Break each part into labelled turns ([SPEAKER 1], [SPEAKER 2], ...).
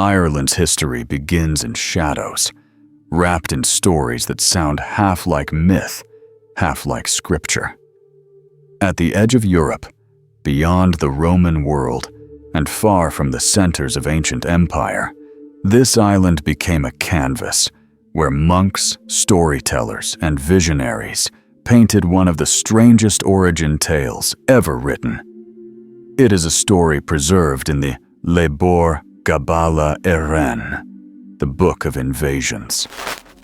[SPEAKER 1] Ireland's history begins in shadows, wrapped in stories that sound half like myth, half like scripture. At the edge of Europe, beyond the Roman world, and far from the centers of ancient empire, this island became a canvas where monks, storytellers, and visionaries painted one of the strangest origin tales ever written. It is a story preserved in the Lebor Gabala Eren, the Book of Invasions,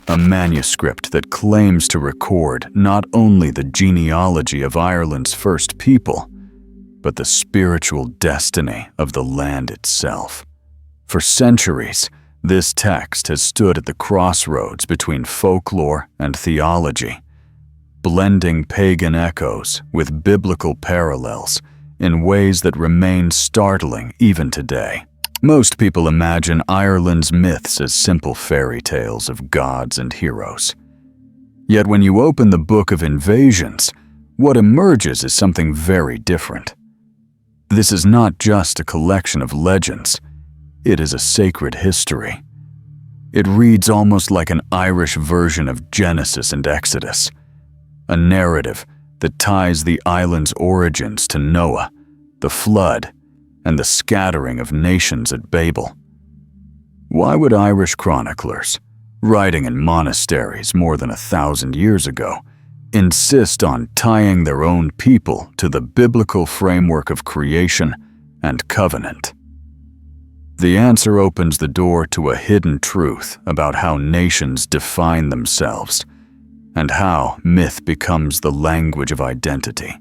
[SPEAKER 1] a manuscript that claims to record not only the genealogy of Ireland's first people, but the spiritual destiny of the land itself. For centuries, this text has stood at the crossroads between folklore and theology, blending pagan echoes with biblical parallels in ways that remain startling even today. Most people imagine Ireland's myths as simple fairy tales of gods and heroes. Yet when you open the Book of Invasions, what emerges is something very different. This is not just a collection of legends, it is a sacred history. It reads almost like an Irish version of Genesis and Exodus, a narrative that ties the island's origins to Noah, the flood, and the scattering of nations at Babel. Why would Irish chroniclers, writing in monasteries more than 1,000 years ago, insist on tying their own people to the biblical framework of creation and covenant? The answer opens the door to a hidden truth about how nations define themselves and how myth becomes the language of identity.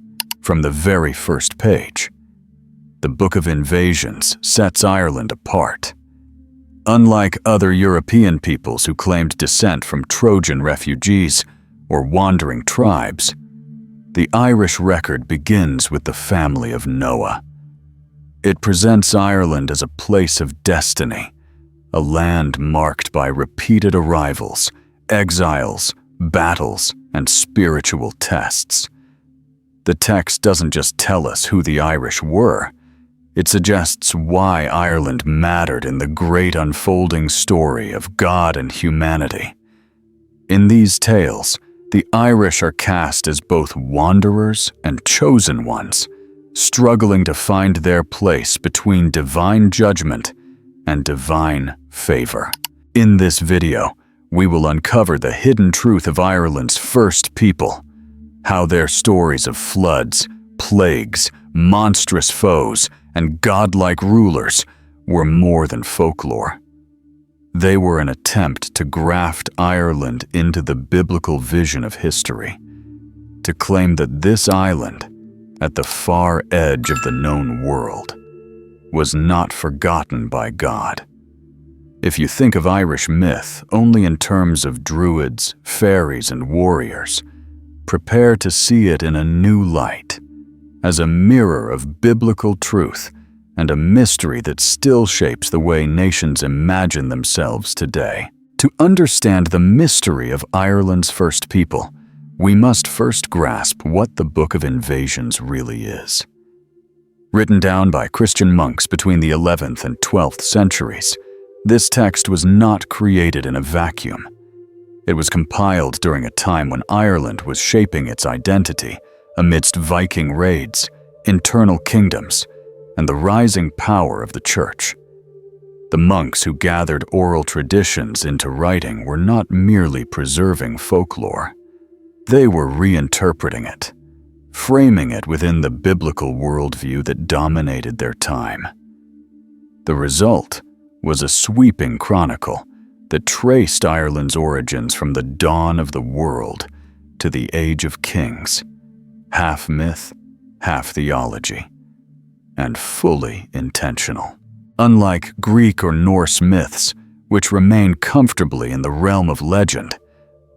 [SPEAKER 1] From the very first page, the Book of Invasions sets Ireland apart. Unlike other European peoples who claimed descent from Trojan refugees or wandering tribes, the Irish record begins with the family of Noah. It presents Ireland as a place of destiny, a land marked by repeated arrivals, exiles, battles, and spiritual tests. The text doesn't just tell us who the Irish were, it suggests why Ireland mattered in the great unfolding story of God and humanity. In these tales, the Irish are cast as both wanderers and chosen ones, struggling to find their place between divine judgment and divine favor. In this video, we will uncover the hidden truth of Ireland's first people, how their stories of floods, plagues, monstrous foes, and godlike rulers were more than folklore. They were an attempt to graft Ireland into the biblical vision of history, to claim that this island, at the far edge of the known world, was not forgotten by God. If you think of Irish myth only in terms of druids, fairies, and warriors, prepare to see it in a new light, as a mirror of biblical truth and a mystery that still shapes the way nations imagine themselves today. To understand the mystery of Ireland's first people, we must first grasp what the Book of Invasions really is. Written down by Christian monks between the 11th and 12th centuries, this text was not created in a vacuum. It was compiled during a time when Ireland was shaping its identity amidst Viking raids, internal kingdoms, and the rising power of the church. The monks who gathered oral traditions into writing were not merely preserving folklore. They were reinterpreting it, framing it within the biblical worldview that dominated their time. The result was a sweeping chronicle that traced Ireland's origins from the dawn of the world to the Age of Kings, half myth, half theology, and fully intentional. Unlike Greek or Norse myths, which remain comfortably in the realm of legend,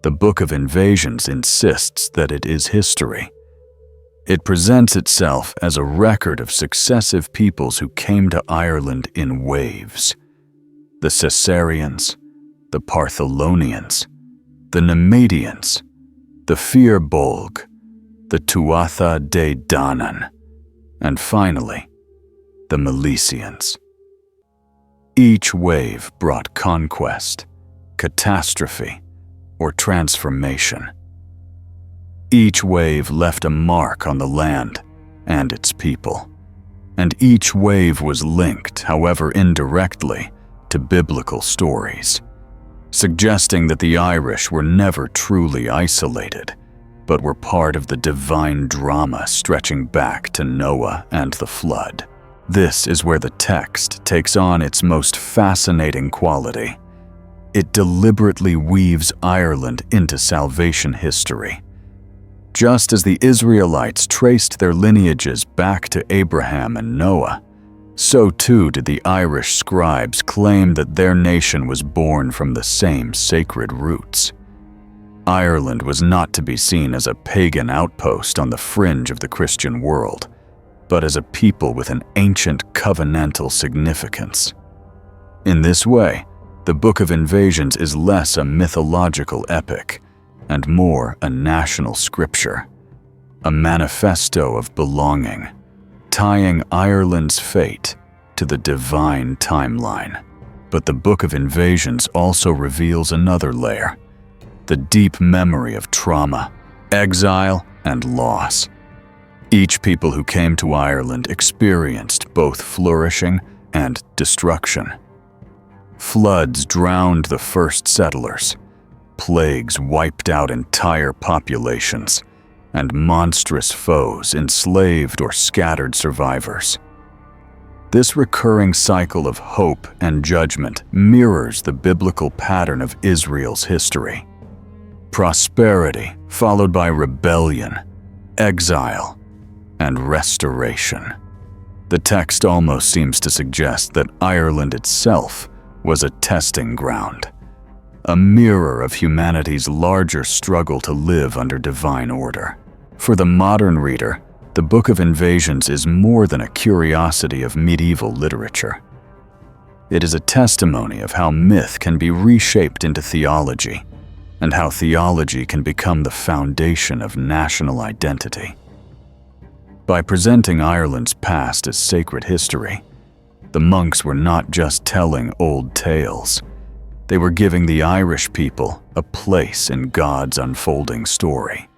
[SPEAKER 1] the Book of Invasions insists that it is history. It presents itself as a record of successive peoples who came to Ireland in waves. The Caesarians, the Partholonians, the Nemedians, the Fir Bolg, the Tuatha De Danann, and finally, the Milesians. Each wave brought conquest, catastrophe, or transformation. Each wave left a mark on the land and its people, and each wave was linked, however indirectly, to biblical stories, suggesting that the Irish were never truly isolated, but were part of the divine drama stretching back to Noah and the flood. This is where the text takes on its most fascinating quality. It deliberately weaves Ireland into salvation history. Just as the Israelites traced their lineages back to Abraham and Noah, so too did the Irish scribes claim that their nation was born from the same sacred roots. Ireland was not to be seen as a pagan outpost on the fringe of the Christian world, but as a people with an ancient covenantal significance. In this way, the Book of Invasions is less a mythological epic and more a national scripture, a manifesto of belonging, tying Ireland's fate to the divine timeline. But the Book of Invasions also reveals another layer, the deep memory of trauma, exile, and loss. Each people who came to Ireland experienced both flourishing and destruction. Floods drowned the first settlers, plagues wiped out entire populations, and monstrous foes enslaved or scattered survivors. This recurring cycle of hope and judgment mirrors the biblical pattern of Israel's history. Prosperity followed by rebellion, exile, and restoration. The text almost seems to suggest that Ireland itself was a testing ground, a mirror of humanity's larger struggle to live under divine order. For the modern reader, the Book of Invasions is more than a curiosity of medieval literature. It is a testimony of how myth can be reshaped into theology, and how theology can become the foundation of national identity. By presenting Ireland's past as sacred history, the monks were not just telling old tales. They were giving the Irish people a place in God's unfolding story.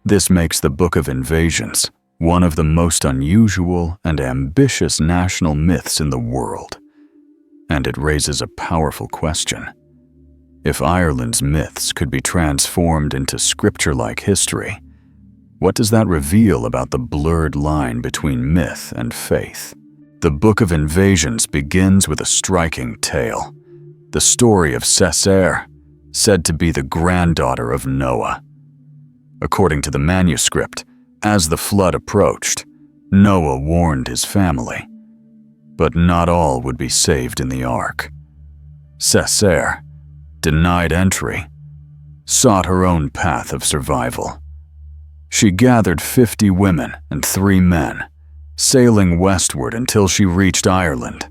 [SPEAKER 1] This makes the Book of Invasions one of the most unusual and ambitious national myths in the world. And it raises a powerful question. If Ireland's myths could be transformed into scripture-like history, what does that reveal about the blurred line between myth and faith? The Book of Invasions begins with a striking tale, the story of Cessair, said to be the granddaughter of Noah. According to the manuscript, as the flood approached, Noah warned his family, but not all would be saved in the ark. Cessair, denied entry, sought her own path of survival. She gathered 50 women and 3 men, sailing westward until she reached Ireland,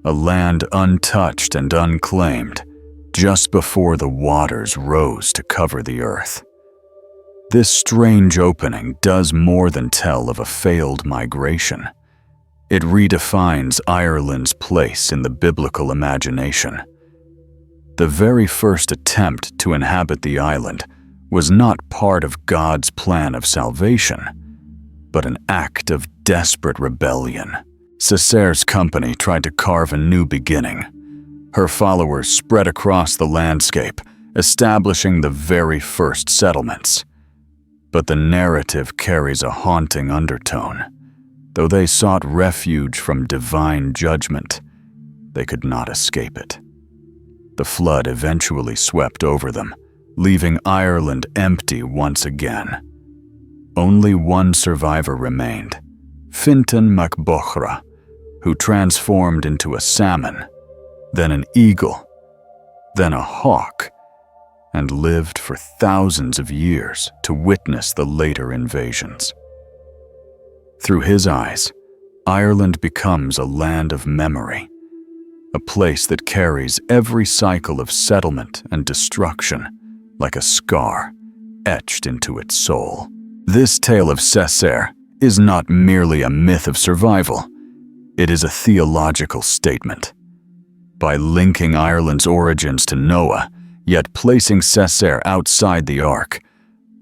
[SPEAKER 1] a land untouched and unclaimed, just before the waters rose to cover the earth. This strange opening does more than tell of a failed migration. It redefines Ireland's place in the biblical imagination. The very first attempt to inhabit the island was not part of God's plan of salvation, but an act of desperate rebellion. Cessair's company tried to carve a new beginning. Her followers spread across the landscape, establishing the very first settlements. But the narrative carries a haunting undertone. Though they sought refuge from divine judgment, they could not escape it. The flood eventually swept over them, leaving Ireland empty once again. Only one survivor remained, Fintan mac Bochra, who transformed into a salmon, then an eagle, then a hawk, and lived for thousands of years to witness the later invasions. Through his eyes, Ireland becomes a land of memory, a place that carries every cycle of settlement and destruction like a scar etched into its soul. This tale of Cessair is not merely a myth of survival. It is a theological statement, By linking Ireland's origins to Noah, yet placing Cessair outside the ark,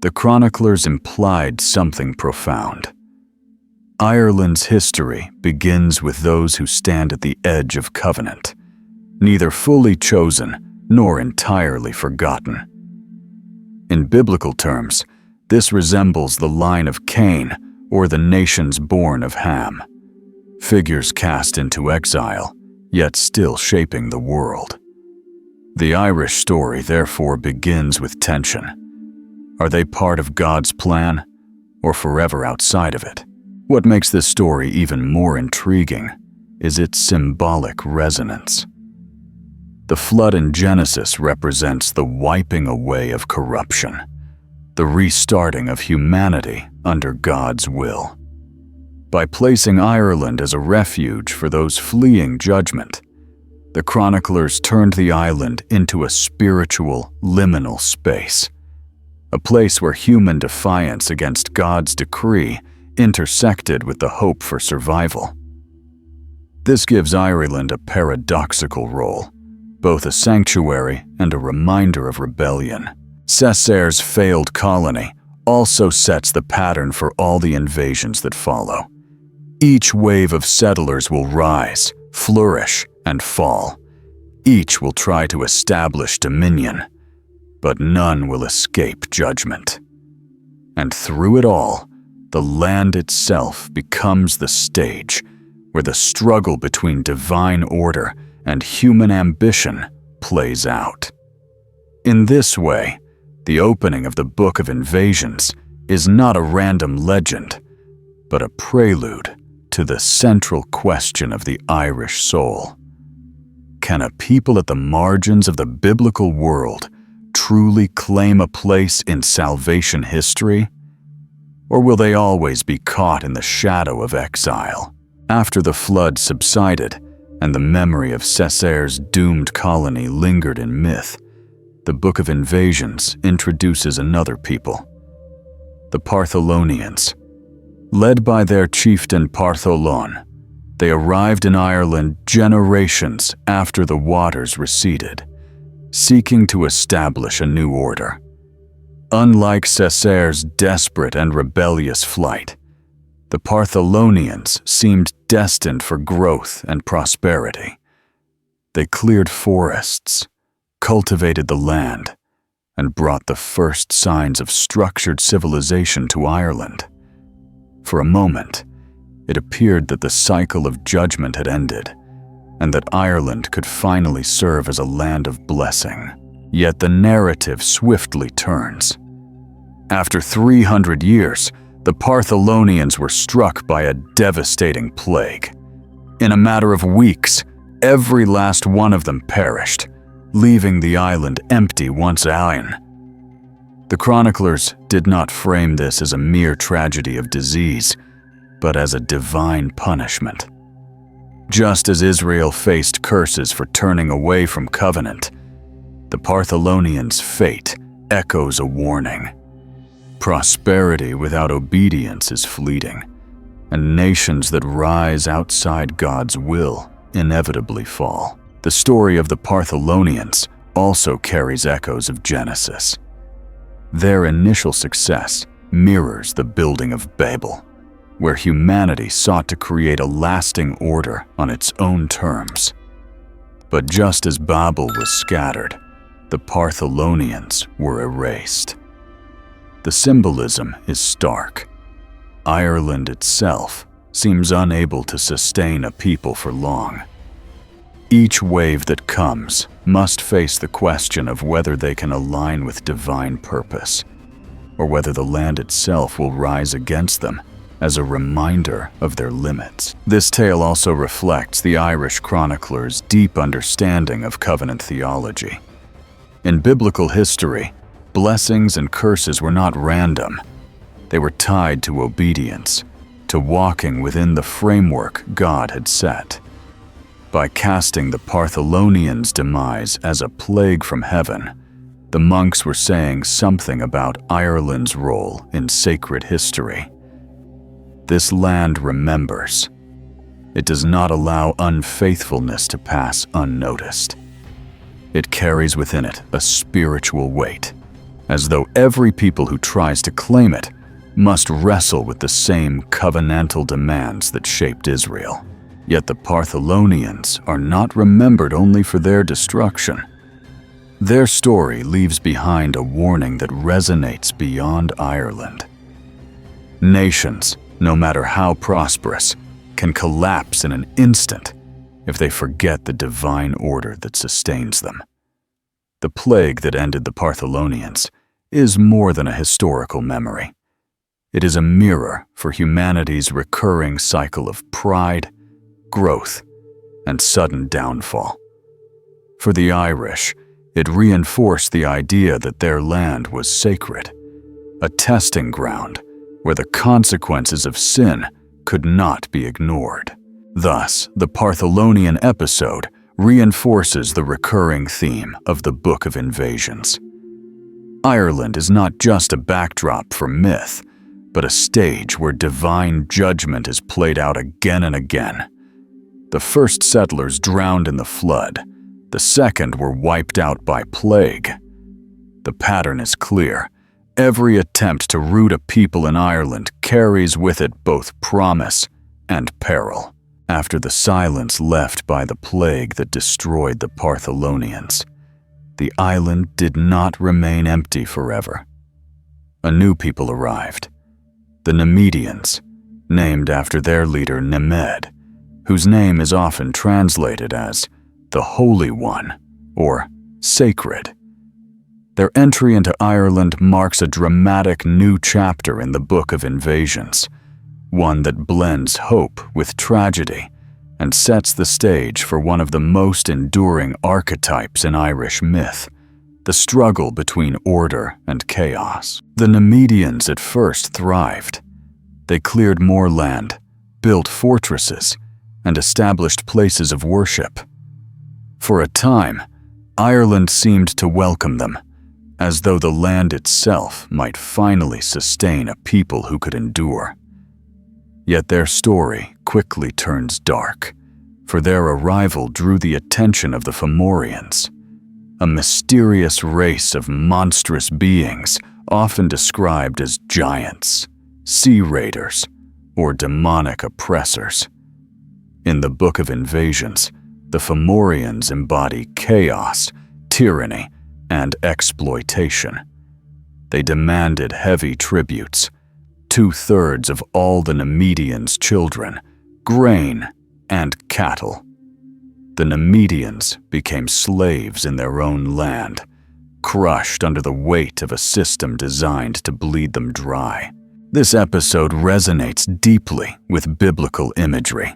[SPEAKER 1] the chroniclers implied something profound. Ireland's history begins with those who stand at the edge of covenant, neither fully chosen nor entirely forgotten. In biblical terms, this resembles the line of Cain or the nations born of Ham, figures cast into exile, yet still shaping the world. The Irish story therefore begins with tension. Are they part of God's plan, or forever outside of it? What makes this story even more intriguing is its symbolic resonance. The flood in Genesis represents the wiping away of corruption, the restarting of humanity under God's will. By placing Ireland as a refuge for those fleeing judgment, the chroniclers turned the island into a spiritual, liminal space, a place where human defiance against God's decree intersected with the hope for survival. This gives Ireland a paradoxical role, both a sanctuary and a reminder of rebellion. Cessair's failed colony also sets the pattern for all the invasions that follow. Each wave of settlers will rise, flourish, and fall. Each will try to establish dominion, but none will escape judgment. And through it all, the land itself becomes the stage where the struggle between divine order and human ambition plays out. In this way, the opening of the Book of Invasions is not a random legend, but a prelude to the central question of the Irish soul. Can a people at the margins of the biblical world truly claim a place in salvation history? Or will they always be caught in the shadow of exile? After the flood subsided and the memory of Cessair's doomed colony lingered in myth, the Book of Invasions introduces another people, the Partholonians. Led by their chieftain Partholon, they arrived in Ireland generations after the waters receded, seeking to establish a new order. Unlike Cessair's desperate and rebellious flight, the Partholonians seemed destined for growth and prosperity. They cleared forests, cultivated the land, and brought the first signs of structured civilization to Ireland. For a moment, it appeared that the cycle of judgment had ended, and that Ireland could finally serve as a land of blessing. Yet the narrative swiftly turns. After 300 years, the Partholonians were struck by a devastating plague. In a matter of weeks, every last one of them perished, leaving the island empty once again. The chroniclers did not frame this as a mere tragedy of disease, but as a divine punishment. Just as Israel faced curses for turning away from covenant, the Partholonians' fate echoes a warning. Prosperity without obedience is fleeting, and nations that rise outside God's will inevitably fall. The story of the Partholonians also carries echoes of Genesis. Their initial success mirrors the building of Babel, where humanity sought to create a lasting order on its own terms. But just as Babel was scattered, the Partholonians were erased. The symbolism is stark. Ireland itself seems unable to sustain a people for long. Each wave that comes must face the question of whether they can align with divine purpose, or whether the land itself will rise against them as a reminder of their limits. This tale also reflects the Irish chronicler's deep understanding of covenant theology. In biblical history, blessings and curses were not random. They were tied to obedience, to walking within the framework God had set. By casting the Partholonians' demise as a plague from heaven, the monks were saying something about Ireland's role in sacred history. This land remembers. it does not allow unfaithfulness to pass unnoticed. It carries within it a spiritual weight, as though every people who tries to claim it must wrestle with the same covenantal demands that shaped Israel. Yet the Partholonians are not remembered only for their destruction. Their story leaves behind a warning that resonates beyond Ireland. Nations, no matter how prosperous, can collapse in an instant if they forget the divine order that sustains them. The plague that ended the Partholonians is more than a historical memory. It is a mirror for humanity's recurring cycle of pride, growth, and sudden downfall. For the Irish, it reinforced the idea that their land was sacred, a testing ground where the consequences of sin could not be ignored. Thus, the Partholonian episode reinforces the recurring theme of the Book of Invasions. Ireland is not just a backdrop for myth, but a stage where divine judgment is played out again and again. The first settlers drowned in the flood. The second were wiped out by plague. The pattern is clear. Every attempt to root a people in Ireland carries with it both promise and peril. After the silence left by the plague that destroyed the Partholonians, the island did not remain empty forever. A new people arrived, the Nemedians, named after their leader Nemed, whose name is often translated as the Holy One or Sacred. Their entry into Ireland marks a dramatic new chapter in the Book of Invasions, one that blends hope with tragedy and sets the stage for one of the most enduring archetypes in Irish myth, the struggle between order and chaos. The Nemedians at first thrived. They cleared more land, built fortresses, and established places of worship. For a time, Ireland seemed to welcome them, as though the land itself might finally sustain a people who could endure. Yet their story quickly turns dark, for their arrival drew the attention of the Fomorians, a mysterious race of monstrous beings often described as giants, sea raiders, or demonic oppressors. In the Book of Invasions, the Fomorians embody chaos, tyranny, and exploitation. They demanded heavy tributes, 2/3 of all the Nemedians' children, grain, and cattle. The Nemedians became slaves in their own land, crushed under the weight of a system designed to bleed them dry. This episode resonates deeply with biblical imagery.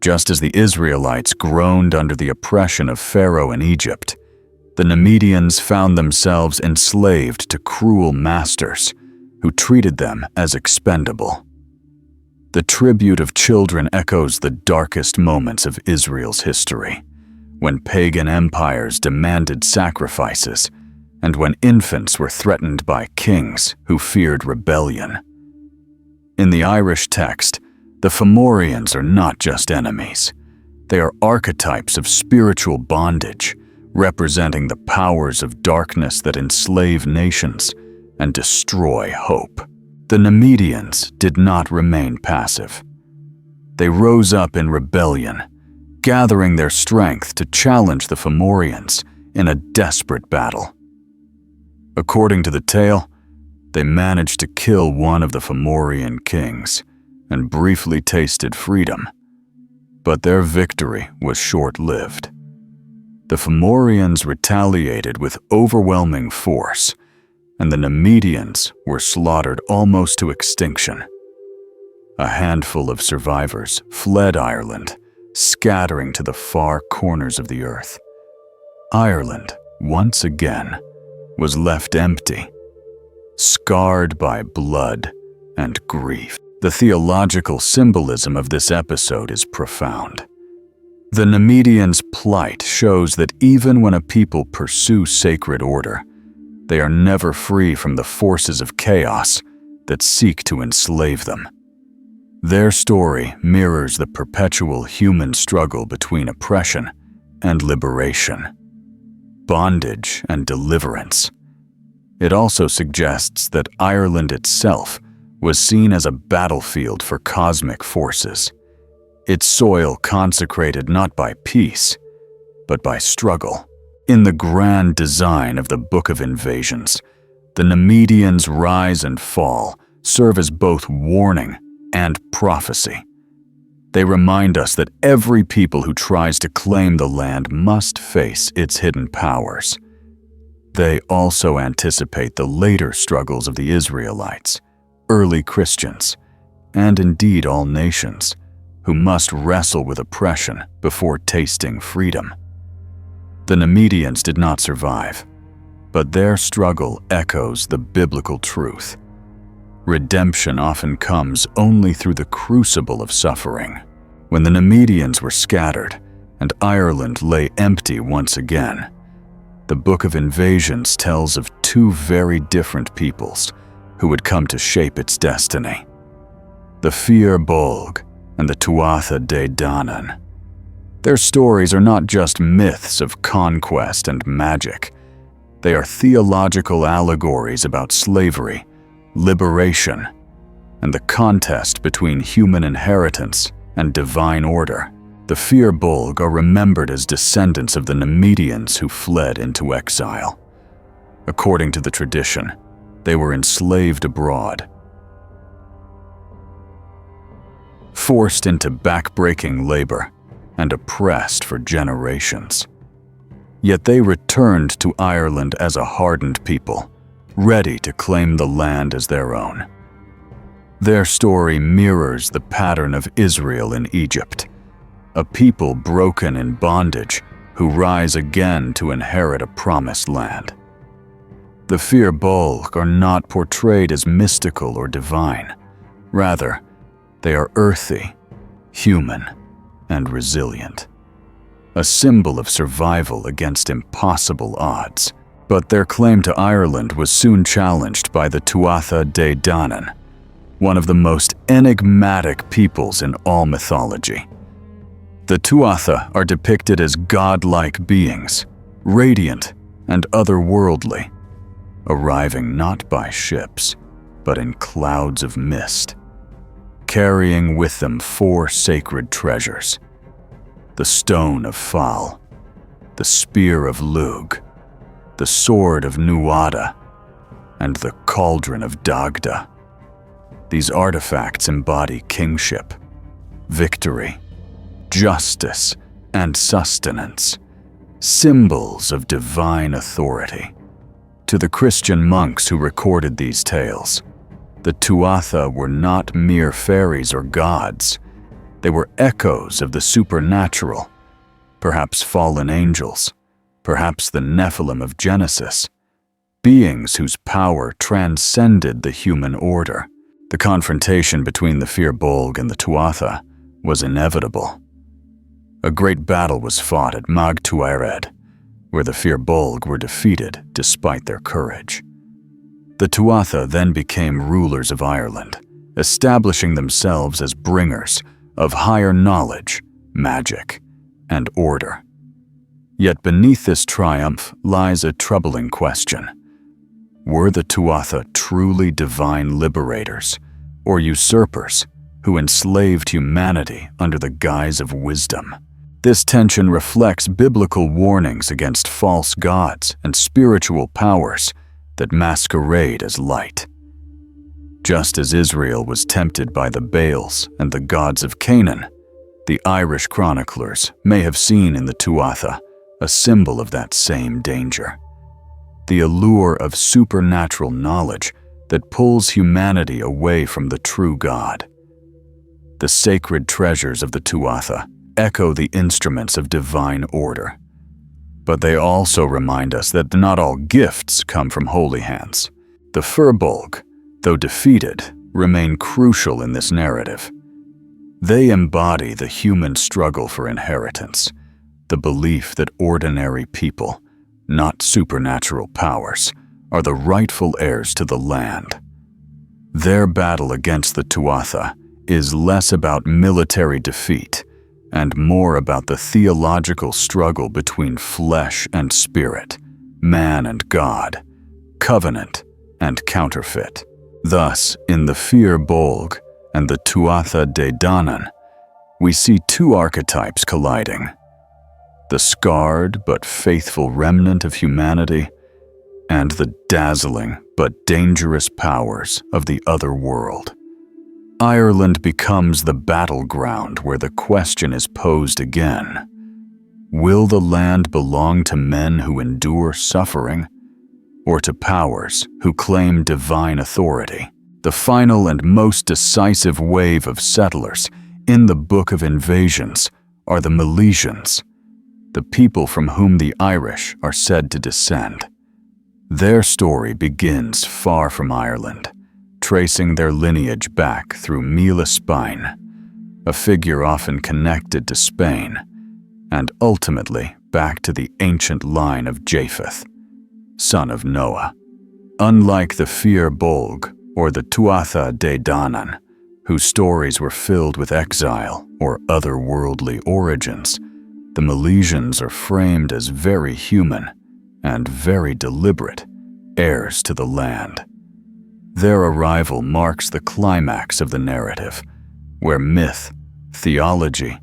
[SPEAKER 1] Just as the Israelites groaned under the oppression of Pharaoh in Egypt, the Nemedians found themselves enslaved to cruel masters who treated them as expendable. The tribute of children echoes the darkest moments of Israel's history, when pagan empires demanded sacrifices and when infants were threatened by kings who feared rebellion. In the Irish text, the Fomorians are not just enemies. They are archetypes of spiritual bondage, representing the powers of darkness that enslave nations and destroy hope. The Nemedians did not remain passive. They rose up in rebellion, gathering their strength to challenge the Fomorians in a desperate battle. According to the tale, they managed to kill one of the Fomorian kings and briefly tasted freedom. But their victory was short-lived. The Fomorians retaliated with overwhelming force, and the Nemedians were slaughtered almost to extinction. A handful of survivors fled Ireland, scattering to the far corners of the earth. Ireland, once again, was left empty, scarred by blood and grief. The theological symbolism of this episode is profound. The Nemedians' plight shows that even when a people pursue sacred order, they are never free from the forces of chaos that seek to enslave them. Their story mirrors the perpetual human struggle between oppression and liberation, bondage and deliverance. It also suggests that Ireland itself was seen as a battlefield for cosmic forces, its soil consecrated not by peace, but by struggle. In the grand design of the Book of Invasions, the Nemedians' rise and fall serve as both warning and prophecy. They remind us that every people who tries to claim the land must face its hidden powers. They also anticipate the later struggles of the Israelites, early Christians, and indeed all nations, who must wrestle with oppression before tasting freedom. The Nemedians did not survive, but their struggle echoes the biblical truth. Redemption often comes only through the crucible of suffering. When the Nemedians were scattered and Ireland lay empty once again, the Book of Invasions tells of two very different peoples who would come to shape its destiny: the Fir Bolg and the Tuatha De Danann. Their stories are not just myths of conquest and magic. They are theological allegories about slavery, liberation, and the contest between human inheritance and divine order. The Fir Bolg are remembered as descendants of the Nemedians who fled into exile. According to the tradition, they were enslaved abroad, forced into backbreaking labor, and oppressed for generations. Yet they returned to Ireland as a hardened people, ready to claim the land as their own. Their story mirrors the pattern of Israel in Egypt, a people broken in bondage who rise again to inherit a promised land. The Fir Bolg are not portrayed as mystical or divine. Rather, they are earthy, human, and resilient, a symbol of survival against impossible odds. But their claim to Ireland was soon challenged by the Tuatha De Danann, one of the most enigmatic peoples in all mythology. The Tuatha are depicted as godlike beings, radiant and otherworldly, arriving not by ships, but in clouds of mist, carrying with them 4 sacred treasures: the Stone of Fal, the Spear of Lug, the Sword of Nuada, and the Cauldron of Dagda. These artifacts embody kingship, victory, justice, and sustenance, symbols of divine authority. To the Christian monks who recorded these tales, the Tuatha were not mere fairies or gods. They were echoes of the supernatural, perhaps fallen angels, perhaps the Nephilim of Genesis, beings whose power transcended the human order. The confrontation between the Fir Bolg and the Tuatha was inevitable. A great battle was fought at Mag Tuired, where the Fir Bolg were defeated despite their courage. The Tuatha then became rulers of Ireland, establishing themselves as bringers of higher knowledge, magic, and order. Yet beneath this triumph lies a troubling question. Were the Tuatha truly divine liberators, or usurpers who enslaved humanity under the guise of wisdom? This tension reflects biblical warnings against false gods and spiritual powers that masquerade as light. Just as Israel was tempted by the Baals and the gods of Canaan, the Irish chroniclers may have seen in the Tuatha a symbol of that same danger. The allure of supernatural knowledge that pulls humanity away from the true God. The sacred treasures of the Tuatha echo the instruments of divine order. But they also remind us that not all gifts come from holy hands. The Fir Bolg, though defeated, remain crucial in this narrative. They embody the human struggle for inheritance, the belief that ordinary people, not supernatural powers, are the rightful heirs to the land. Their battle against the Tuatha is less about military defeat and more about the theological struggle between flesh and spirit, man and God, covenant and counterfeit. Thus, in the Fear Bolg and the Tuatha De Danann, we see two archetypes colliding: the scarred but faithful remnant of humanity and the dazzling but dangerous powers of the other world. Ireland becomes the battleground where the question is posed again: will the land belong to men who endure suffering, or to powers who claim divine authority? The final and most decisive wave of settlers in the Book of Invasions are the Milesians, the people from whom the Irish are said to descend. Their story begins far from Ireland, tracing their lineage back through Mila Spine, a figure often connected to Spain, and ultimately back to the ancient line of Japheth, son of Noah. Unlike the Fear Bolg or the Tuatha De Danann, whose stories were filled with exile or otherworldly origins, the Milesians are framed as very human and very deliberate heirs to the land. Their arrival marks the climax of the narrative, where myth, theology,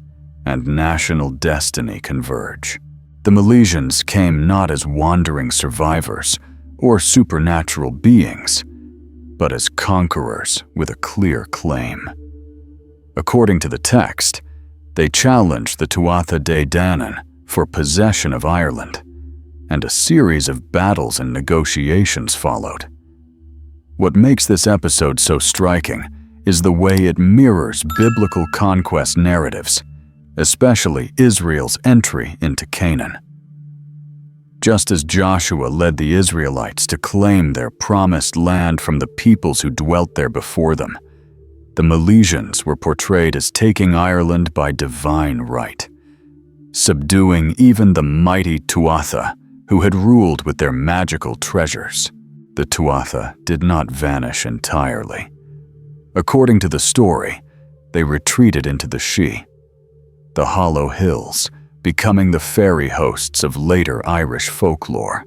[SPEAKER 1] and national destiny converge. The Milesians came not as wandering survivors or supernatural beings, but as conquerors with a clear claim. According to the text, they challenged the Tuatha De Danann for possession of Ireland, and a series of battles and negotiations followed. What makes this episode so striking is the way it mirrors biblical conquest narratives, especially Israel's entry into Canaan. Just as Joshua led the Israelites to claim their promised land from the peoples who dwelt there before them, the Milesians were portrayed as taking Ireland by divine right, subduing even the mighty Tuatha, who had ruled with their magical treasures. The Tuatha did not vanish entirely. According to the story, they retreated into the Shee, the Hollow Hills, becoming the fairy hosts of later Irish folklore.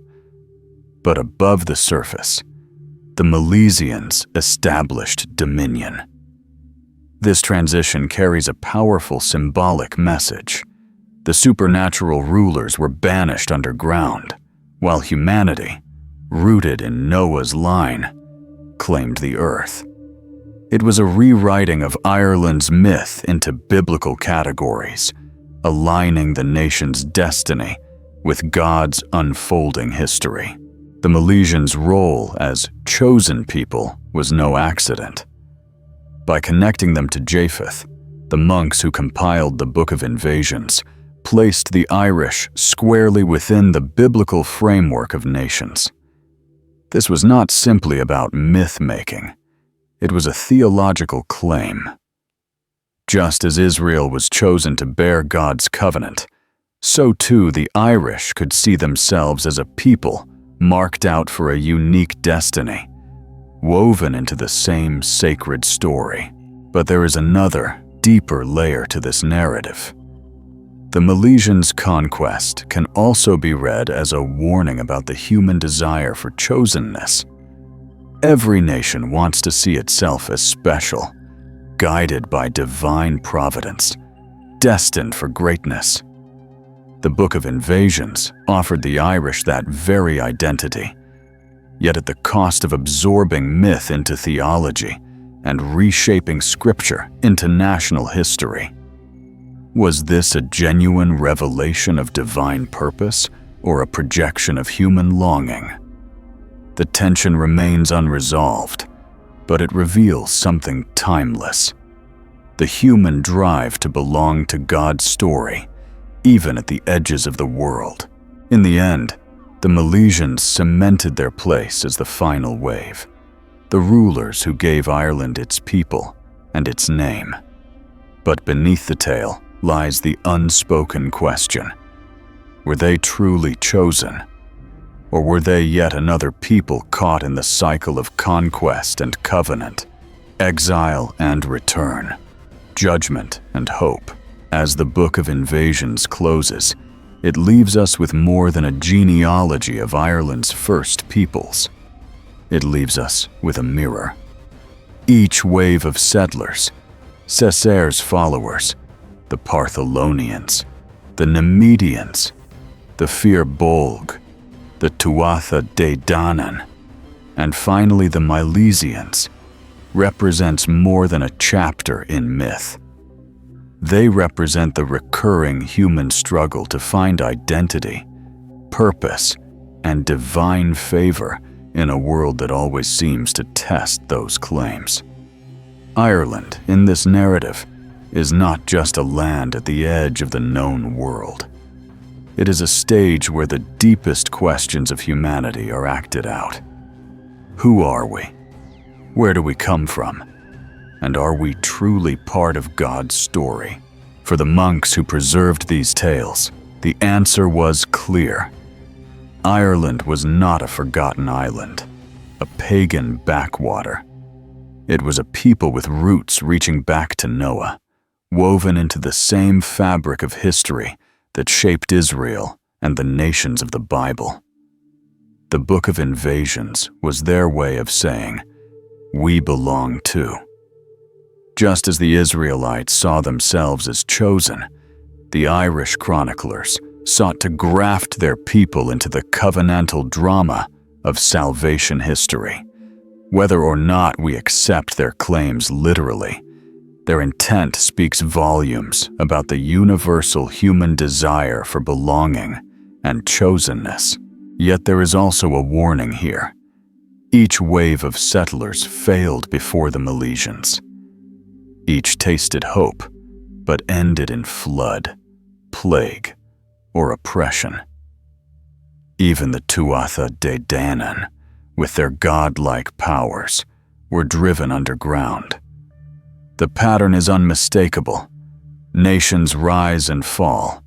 [SPEAKER 1] But above the surface, the Milesians established dominion. This transition carries a powerful symbolic message. The supernatural rulers were banished underground, while humanity, rooted in Noah's line, claimed the earth. It was a rewriting of Ireland's myth into biblical categories, aligning the nation's destiny with God's unfolding history. The Milesians' role as chosen people was no accident. By connecting them to Japheth, the monks who compiled the Book of Invasions placed the Irish squarely within the biblical framework of nations. This was not simply about myth-making. It was a theological claim. Just as Israel was chosen to bear God's covenant, so too the Irish could see themselves as a people marked out for a unique destiny, woven into the same sacred story. But there is another, deeper layer to this narrative. The Milesians' conquest can also be read as a warning about the human desire for chosenness. Every nation wants to see itself as special, guided by divine providence, destined for greatness. The Book of Invasions offered the Irish that very identity, yet at the cost of absorbing myth into theology and reshaping scripture into national history. Was this a genuine revelation of divine purpose or a projection of human longing? The tension remains unresolved, but it reveals something timeless: the human drive to belong to God's story, even at the edges of the world. In the end, the Milesians cemented their place as the final wave, the rulers who gave Ireland its people and its name. But beneath the tale lies the unspoken question: were they truly chosen? Or were they yet another people caught in the cycle of conquest and covenant, exile and return? judgment, and hope. As the Book of Invasions closes, it leaves us with more than a genealogy of Ireland's first peoples. It leaves us with a mirror. Each wave of settlers, Cesar's followers, the Partholonians, the Nemedians, the Fir Bolg, the Tuatha De Danann, and finally the Milesians, represents more than a chapter in myth. They represent the recurring human struggle to find identity, purpose, and divine favor in a world that always seems to test those claims. Ireland, in this narrative, is not just a land at the edge of the known world. It is a stage where the deepest questions of humanity are acted out. Who are we? Where do we come from? And are we truly part of God's story? For the monks who preserved these tales, the answer was clear. Ireland was not a forgotten island, a pagan backwater. It was a people with roots reaching back to Noah, woven into the same fabric of history that shaped Israel and the nations of the Bible. The Book of Invasions was their way of saying, "We belong too." Just as the Israelites saw themselves as chosen, the Irish chroniclers sought to graft their people into the covenantal drama of salvation history. Whether or not we accept their claims literally, their intent speaks volumes about the universal human desire for belonging and chosenness. Yet there is also a warning here. Each wave of settlers failed before the Milesians. Each tasted hope, but ended in flood, plague, or oppression. Even the Tuatha De Danann, with their godlike powers, were driven underground. The pattern is unmistakable. Nations rise and fall,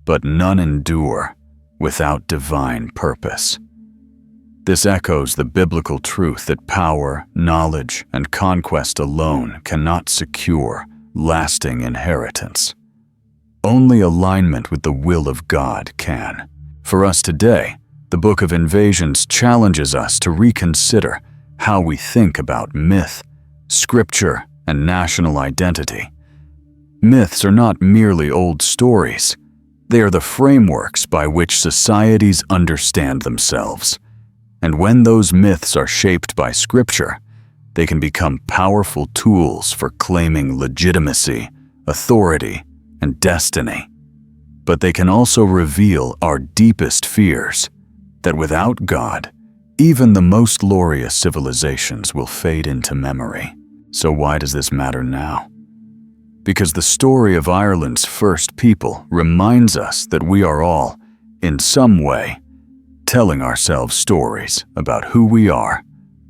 [SPEAKER 1] but none endure without divine purpose. This echoes the biblical truth that power, knowledge, and conquest alone cannot secure lasting inheritance. Only alignment with the will of God can. For us today, the Book of Invasions challenges us to reconsider how we think about myth, scripture, and national identity. Myths are not merely old stories. They are the frameworks by which societies understand themselves. And when those myths are shaped by scripture, they can become powerful tools for claiming legitimacy, authority, and destiny. But they can also reveal our deepest fears, that without God, even the most glorious civilizations will fade into memory. So why does this matter now? Because the story of Ireland's first people reminds us that we are all, in some way, telling ourselves stories about who we are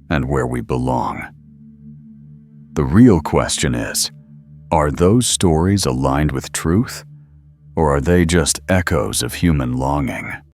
[SPEAKER 1] and where we belong. The real question is, are those stories aligned with truth, or are they just echoes of human longing?